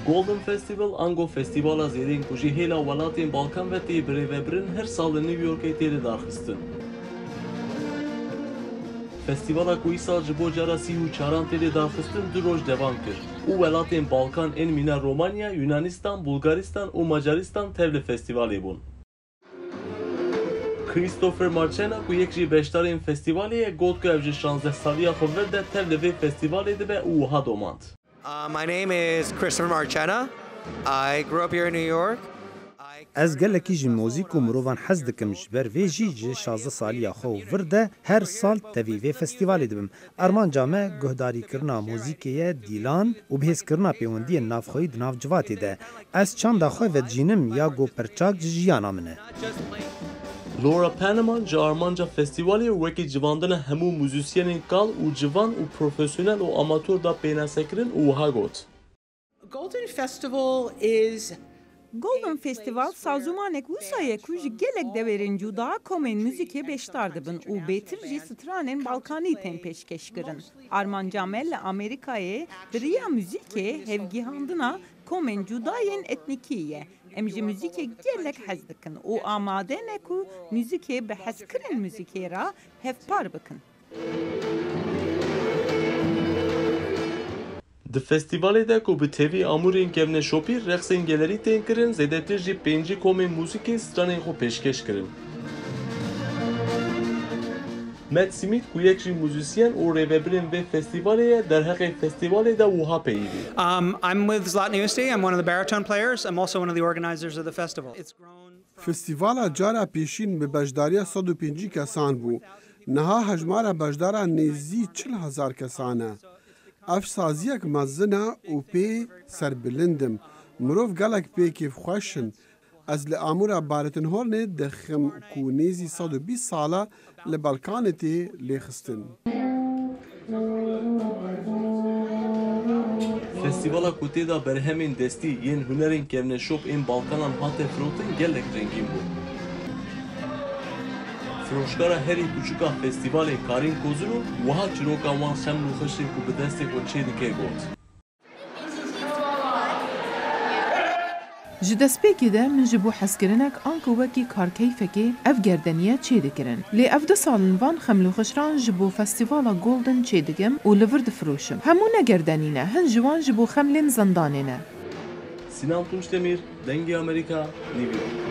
Golden Festival ango festivala zêrên ku jî hêla welatên Balkan ve tê birêvebirin her sal li Niwyorkê tê lidarxistin. Festivala ku îsal ji bo cara 34 tê lidarxistin 2 roj devam kir û welatên Balkan ên mîna Romanya, Yunanistan, Bulgaristan û Macaristan tev li festivalê bûn. Christopher Marchena ku yek jî beşdarên festivalê ye got ku ev ji 16 saliya xwe vir de tev li vê festivalê dibe û wiha domand. My name is Christopher Marchena. I grew up here in New York. Ez gelekî ji mûzik û mirovan hez dikim ji ber vê jî ji 16 saliya xwe vir de her sal tevî vê festivalê dibim. Armanca me guhdarîkirina mûzîkê ye dîlan û bihêzkirina pêwendiyên navxweyî di nav civatê de. Ez çanda xwe vedicînim ya goperçak ji jiyana min e. Laura Paneman ji armanca festivalê wekî civandina hemû mûzîsyenên kal û civan û profesyonel û amatör da pênasekirin û wiha got. Golden Festival sazûmanek wisa ye ku ji gelek deverên cuda komên muzîkê beşdar dibin û bêtir jî stranên Balkanî tên pêşkeşkirin. Armanca me li Amerîkayê di riya muzîkê hevgihandina komên cudayên etnîkî ye. Em ji muzîkê gelek hez dikin û amade ne ku muzîkê bi hezkirin muzîkê ra hevpar bikin. Di festivalê de ku bi tevî amûrên kevneşopî rexsên gelerî tên kirin, zêdetir jî 5 komên mûzîkê stranên xwe pêşkeş kirin. Matt Smith ku yek jî mûzîsyen û rêvebirên vê festivalê ye derheqê festivalê de wiha peyivî. I'm with Zlatan Usti. I'm one of the baritone players. I'm also one of the organizers of the festival. Festivala cara pêşîn bi beşdariya 105 kesan bû. Niha hejmara beşdara nêzî 40,000 kesan e. Ev saziyek mezin e û pê serbilind mirov gelek pê kêfxweş in. Ez li amûra Baritinhornê dixim ku nêzî 120 sala li Balkanê tê lêxistin. Festivala ku tê da berhemên destî yên hunerên kevneşop ên Balkanan hate firotin gelek rengîn bû. Firoşkara herî kûçika festivalê Karîn Kozulu wiha çîroka wan xemn û xiştên ku bi destê xwe çê dike got. Ji destpêkê de min ji bo hezkirinek an ku wekî karkeyfekê ev gerdeniye çê dikirin. Lê ev 2 salên van xemlûxişran ji bo festivala Golden çê dikim û li vir difiroşim. Hemû ne gerdenî ne, hin ji wan ji bo xemlên zendanê ne. Sinan Tunçdemir, Dengê Amerîka, New York.